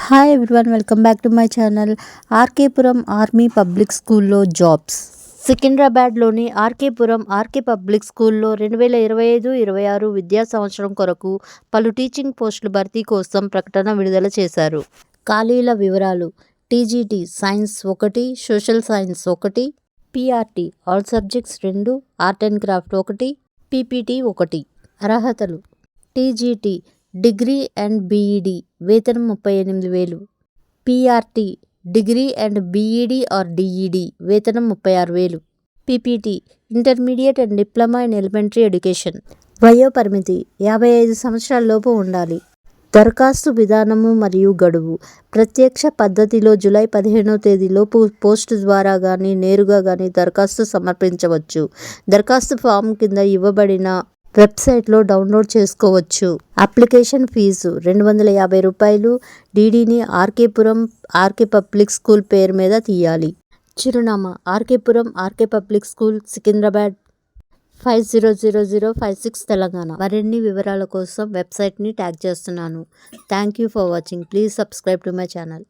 Hi everyone, welcome back to my channel. RK Puram army public స్కూల్లో జాబ్స్. సికింద్రాబాద్లోని ఆర్కేపురం ఆర్కే పబ్లిక్ స్కూల్లో 2025-26 విద్యా సంవత్సరం కొరకు పలు టీచింగ్ పోస్టుల భర్తీ కోసం ప్రకటన విడుదల చేశారు. ఖాళీల వివరాలు: TGT science 1, social science 1, PRT all subjects 2, art and craft 1, PPT 1. అర్హతలు: టీజీటీ డిగ్రీ అండ్ బీఈడీ, వేతనం 38,000. PRT degree and B Ed or D Ed, వేతనం 36,000. PPT intermediate and diploma in elementary education. వయోపరిమితి 55 సంవత్సరాల లోపు ఉండాలి. దరఖాస్తు విధానము మరియు గడువు: ప్రత్యక్ష పద్ధతిలో జూలై 15వ తేదీలోపు పోస్టు ద్వారా కానీ నేరుగా కానీ దరఖాస్తు సమర్పించవచ్చు. దరఖాస్తు ఫామ్ కింద ఇవ్వబడిన వెబ్సైట్లో డౌన్లోడ్ చేసుకోవచ్చు. Application fee ₹250. డీడీని ఆర్కేపురం ఆర్కే పబ్లిక్ స్కూల్ పేరు మీద తీయాలి. చిరునామా: RK Puram RK public school, Secunderabad 500056, Telangana. మరిన్ని వివరాల కోసం వెబ్సైట్ని ట్యాగ్ చేస్తున్నాను. Thank you for watching. Please subscribe to my channel.